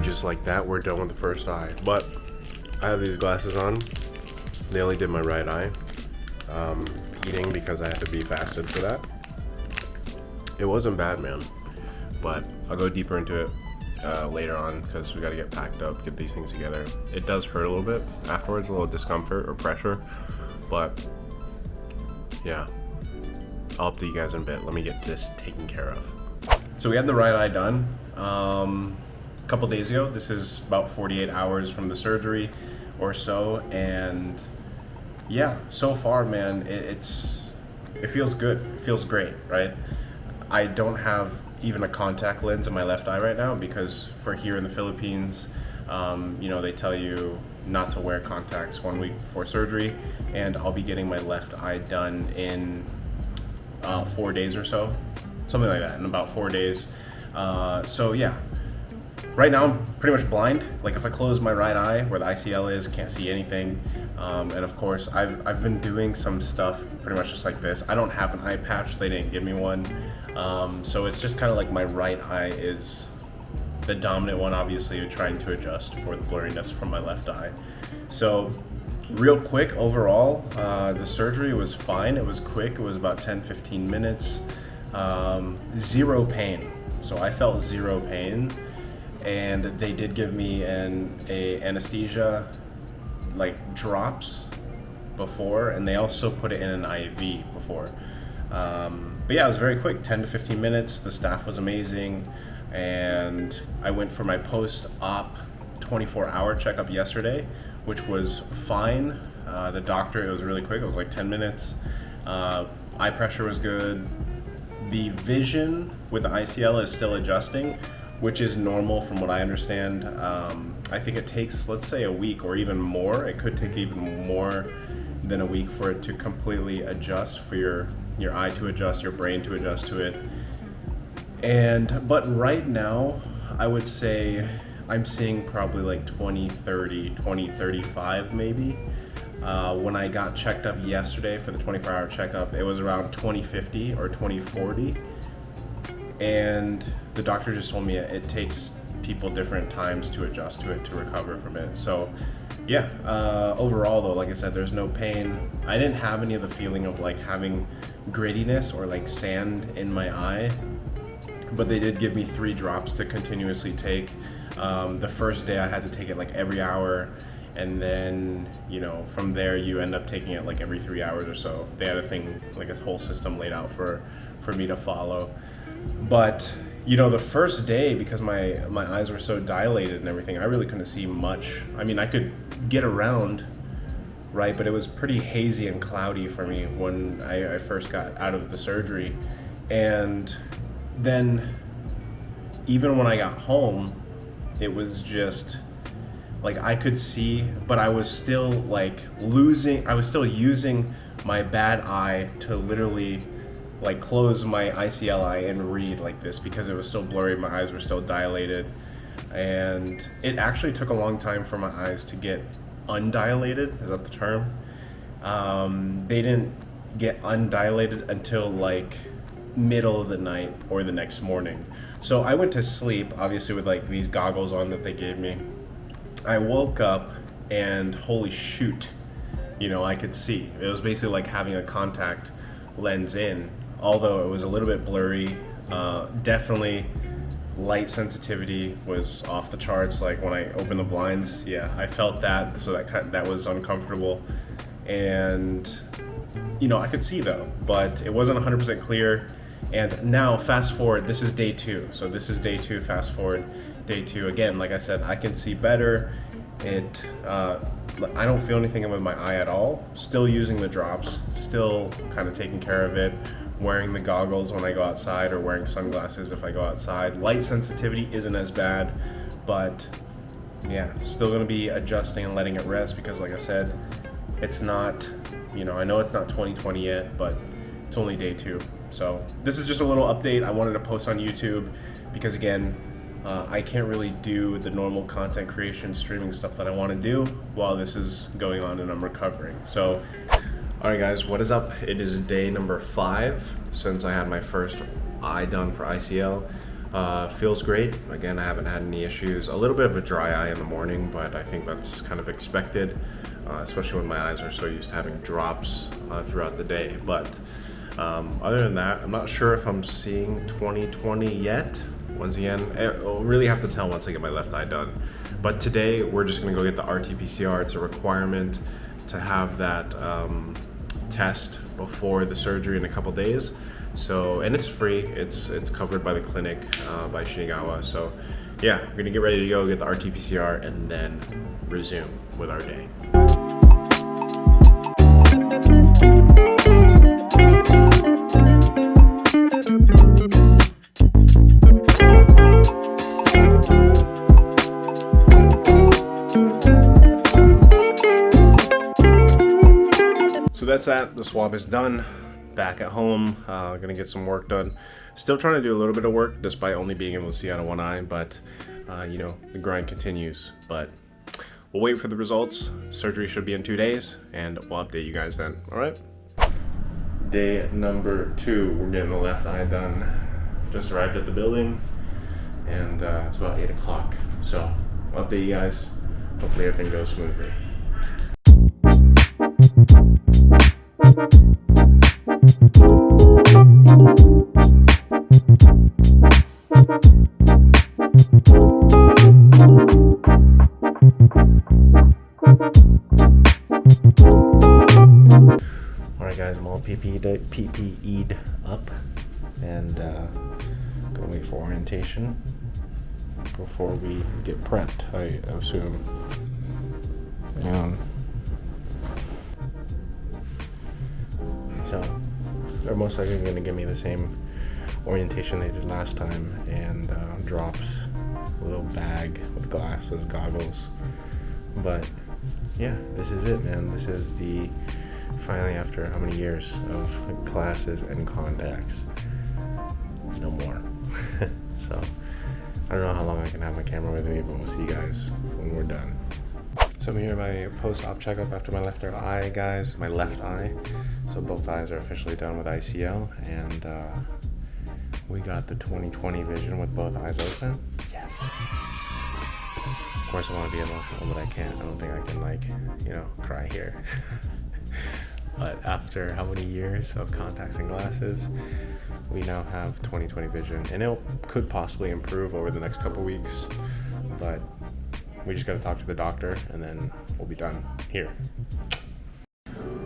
just like that, we're done with the first eye. But I have these glasses on. They only did my right eye. Eating because I had to be fasted for that. It wasn't bad, man. But I'll go deeper into it later on because we got to get packed up, get these things together. It does hurt a little bit afterwards, a little discomfort or pressure. But yeah, I'll update you guys in a bit. Let me get this taken care of. So we had the right eye done a couple days ago. This is about 48 hours from the surgery or so, and yeah, so far, man, it feels good. It feels great, right? I don't have even a contact lens in my left eye right now because for here in the Philippines, they tell you not to wear contacts 1 week before surgery, and I'll be getting my left eye done in 4 days or so, something like that, in about 4 days. So yeah, right now I'm pretty much blind. Like if I close my right eye where the ICL is, can't see anything. And of course, I've been doing some stuff pretty much just like this. I don't have an eye patch, they didn't give me one. So it's just kind of like my right eye is the dominant one, obviously, trying to adjust for the blurriness from my left eye. So real quick, overall, the surgery was fine. It was quick, it was about 10-15 minutes. Zero pain. So I felt zero pain. And they did give me a anesthesia, like drops before, and they also put it in an IV before. But yeah, it was very quick, 10 to 15 minutes. The staff was amazing, and I went for my post-op 24-hour checkup yesterday, which was fine. The doctor, it was really quick. It was like 10 minutes. Eye pressure was good. The vision with the ICL is still adjusting, which is normal from what I understand. I think it takes, let's say, a week or even more. It could take even more than a week for it to completely adjust, for your eye to adjust, your brain to adjust to it. But right now, I would say I'm seeing probably like 20/30, 20/35 maybe. When I got checked up yesterday for the 24-hour checkup, it was around 20/50 or 20/40. And the doctor just told me it takes people different times to adjust to it, to recover from it. So yeah, overall though, like I said, there's no pain. I didn't have any of the feeling of like having grittiness or like sand in my eye, but they did give me 3 drops to continuously take. The first day I had to take it like every hour, and then from there you end up taking it like every 3 hours or so. They had a thing, like a whole system laid out for me to follow. But the first day, because my eyes were so dilated and everything, I really couldn't see much. I mean, I could get around, right, but it was pretty hazy and cloudy for me when I first got out of the surgery. And then even when I got home, it was just like I could see, but I was still using my bad eye to literally like close my ICL eye and read like this because it was still blurry. My eyes were still dilated, and it actually took a long time for my eyes to get undilated. Is that the term? They didn't get undilated until like middle of the night or the next morning. So I went to sleep, obviously with like these goggles on that they gave me. I woke up and holy shoot, I could see. It was basically like having a contact lens in, although it was a little bit blurry. Definitely light sensitivity was off the charts. Like when I opened the blinds, yeah, I felt that, so that was uncomfortable. And I could see though, but it wasn't 100% clear. And now fast forward, this is day 2. So this is day 2, fast forward day 2. Again, like I said, I can see better. I don't feel anything with my eye at all. Still using the drops, still kind of taking care of it, wearing the goggles when I go outside or wearing sunglasses if I go outside. Light sensitivity isn't as bad, but yeah, still gonna be adjusting and letting it rest because like I said, it's not, I know it's not 2020 yet, but it's only day 2. So this is just a little update I wanted to post on YouTube because again, I can't really do the normal content creation, streaming stuff that I want to do while this is going on and I'm recovering. So, all right guys, what is up? It is day number 5 since I had my first eye done for ICL. Feels great. Again, I haven't had any issues. A little bit of a dry eye in the morning, but I think that's kind of expected, especially when my eyes are so used to having drops throughout the day. But other than that, I'm not sure if I'm seeing 20/20 yet. Once again, I'll really have to tell once I get my left eye done. But today, we're just gonna go get the RT-PCR. It's a requirement to have that test before the surgery in a couple days. So, and it's free. It's covered by the clinic, by Shinigawa. So, yeah, we're gonna get ready to go get the RT-PCR and then resume with our day. So that's that. The swab is done. Back at home, gonna get some work done. Still trying to do a little bit of work despite only being able to see out of one eye, but you know, the grind continues. But we'll wait for the results. Surgery should be in 2 days, and we'll update you guys then. All right. Day number 2, we're getting the left eye done. Just arrived at the building, and it's about 8 o'clock. So I'll update you guys. Hopefully everything goes smoothly. Alright guys, I'm all PPE'd up and gonna wait for orientation before we get prepped, I assume. So they're most likely going to give me the same orientation they did last time, and drops, a little bag with glasses, goggles. But yeah, this is it, man. This is the finally, after how many years of glasses and contacts, no more. So I don't know how long I can have my camera with me, but we'll see you guys when we're done. So I'm here at my post-op checkup after my left eye, guys. My left eye. So both eyes are officially done with ICL, and we got the 20/20 vision with both eyes open. Yes. Of course I want to be emotional, but I can't. I don't think I can, like, you know, cry here. But after how many years of contacts and glasses, we now have 20/20 vision, and it could possibly improve over the next couple weeks, but we just got to talk to the doctor and then we'll be done here.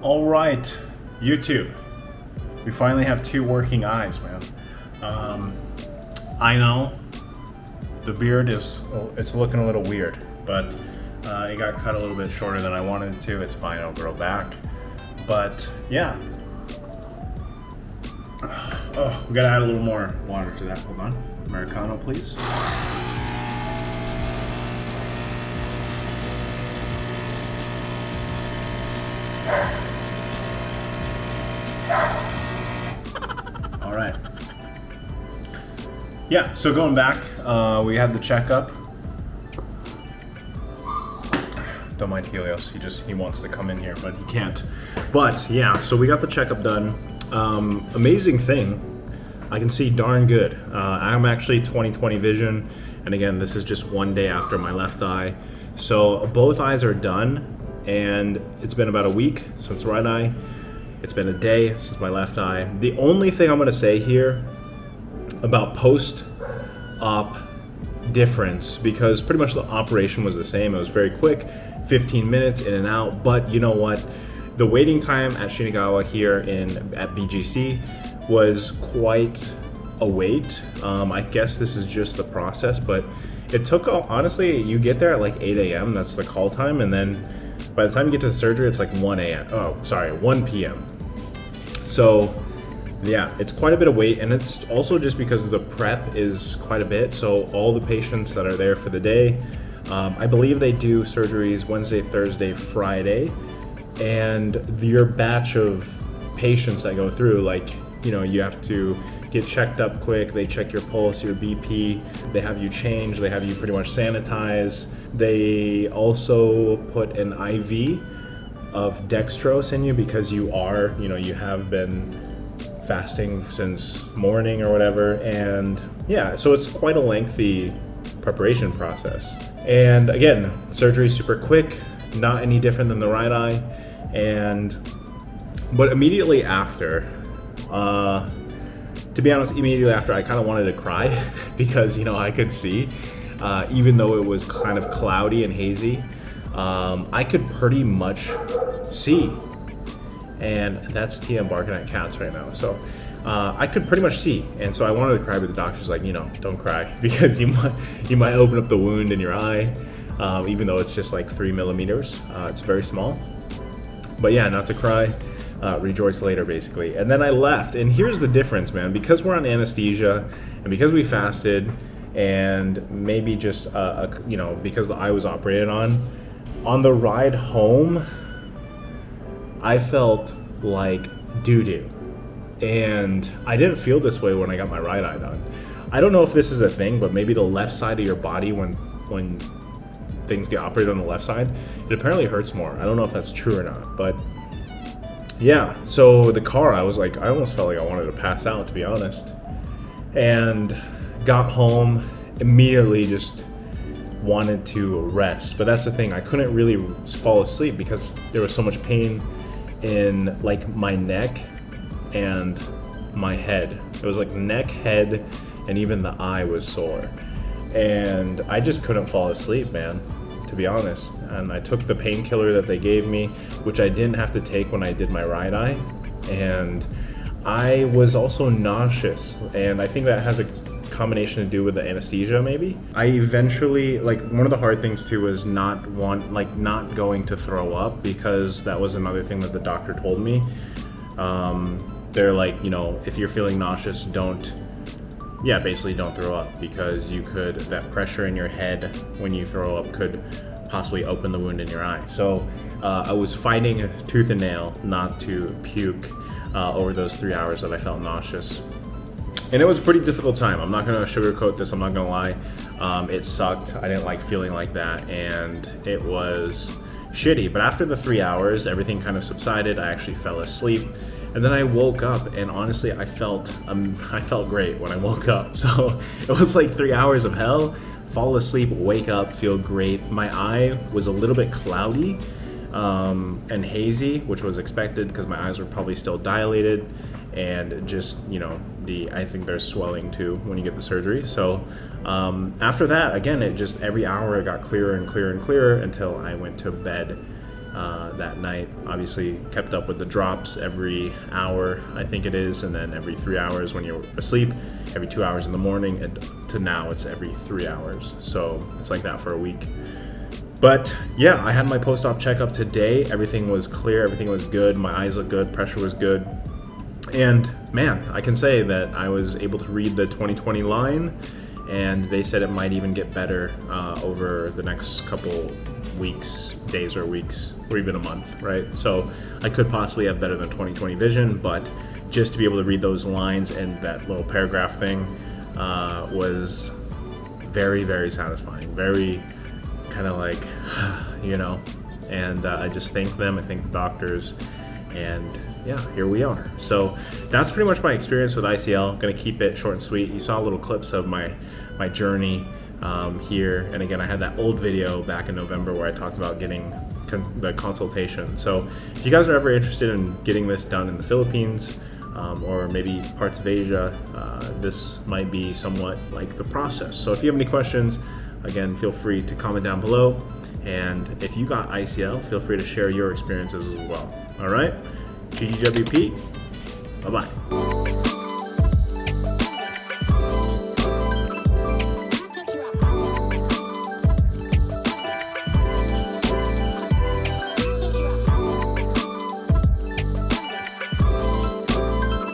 All right, YouTube. We finally have 2 working eyes, man. I know the beard it's looking a little weird, but it got cut a little bit shorter than I wanted it to. It's fine, it'll grow back. But yeah. Oh, we gotta add a little more water to that. Hold on. Americano, please. All right. Yeah, so going back, we had the checkup. Don't mind Helios, he wants to come in here, but he can't. But yeah, so we got the checkup done. Amazing thing, I can see darn good. I'm actually 20/20 vision, and again, this is just 1 day after my left eye. So both eyes are done, and it's been about a week since the right eye. It's been a day since my left eye. The only thing I'm gonna say here about post-op difference, because pretty much the operation was the same. It was very quick, 15 minutes in and out, but you know what? The waiting time at Shinigawa here at BGC was quite a wait. I guess this is just the process, but it took, honestly, you get there at like 8 a.m., that's the call time, and then by the time you get to the surgery, it's like 1 p.m. So yeah, it's quite a bit of wait, and it's also just because the prep is quite a bit. So all the patients that are there for the day, I believe they do surgeries Wednesday, Thursday, Friday, and your batch of patients that go through, like, you know, you have to get checked up quick. They check your pulse, your BP, they have you change, they have you pretty much sanitize. They also put an IV of dextrose in you because you have been fasting since morning or whatever. And yeah, so it's quite a lengthy preparation process. And again, surgery super quick, not any different than the right eye. But immediately after, to be honest, immediately after, I kind of wanted to cry because, I could see, even though it was kind of cloudy and hazy, I could pretty much see. And that's Tia barking at cats right now. So I could pretty much see. And so I wanted to cry, but the doctor's like, don't cry because you might open up the wound in your eye, even though it's just like 3 millimeters. It's very small. But yeah, not to cry. Rejoice later, basically. And then I left. And here's the difference, man. Because we're on anesthesia and because we fasted and maybe just, because the eye was operated on the ride home, I felt like doo-doo. And I didn't feel this way when I got my right eye done. I don't know if this is a thing, but maybe the left side of your body, when things get operated on the left side, it apparently hurts more. I don't know if that's true or not, but yeah. So the car, I almost felt like I wanted to pass out, to be honest. And got home, immediately just wanted to rest. But that's the thing, I couldn't really fall asleep because there was so much pain in like my neck and my head. It was like neck, head, and even the eye was sore. And I just couldn't fall asleep, man, to be honest. And I took the painkiller that they gave me, which I didn't have to take when I did my right eye. And I was also nauseous. And I think that has a combination to do with the anesthesia, maybe. I eventually, one of the hard things too was not going to throw up, because that was another thing that the doctor told me. They're like, if you're feeling nauseous, basically don't throw up, because that pressure in your head when you throw up could possibly open the wound in your eye. So I was fighting tooth and nail not to puke over those 3 hours that I felt nauseous. And it was a pretty difficult time. I'm not gonna sugarcoat this, I'm not gonna lie. It sucked, I didn't like feeling like that, and it was shitty. But after the 3 hours, everything kind of subsided. I actually fell asleep. And then I woke up, and honestly, I felt great when I woke up. So it was like 3 hours of hell, fall asleep, wake up, feel great. My eye was a little bit cloudy and hazy, which was expected because my eyes were probably still dilated, and just, I think there's swelling too when you get the surgery. So after that, again, every hour it got clearer and clearer and clearer until I went to bed that night. Obviously kept up with the drops every hour, I think it is, and then every 3 hours when you're asleep, every 2 hours in the morning, and to now it's every 3 hours. So it's like that for a week. But yeah, I had my post-op checkup today. Everything was clear, everything was good, my eyes looked good, pressure was good. And man, I can say that I was able to read the 20/20 line, and they said it might even get better over the next couple weeks, days or weeks, or even a month, right? So I could possibly have better than 20/20 vision, but just to be able to read those lines and that little paragraph thing was very, very satisfying, very kind of like, and I just thank them, I thank the doctors, and yeah, here we are. So that's pretty much my experience with ICL. Gonna keep it short and sweet. You saw little clips of my journey here, and again, I had that old video back in November where I talked about getting the consultation. So if you guys are ever interested in getting this done in the Philippines, or maybe parts of Asia, this might be somewhat like the process. So if you have any questions, again, feel free to comment down below. And if you got ICL, feel free to share your experiences as well. All right, GGWP, bye-bye.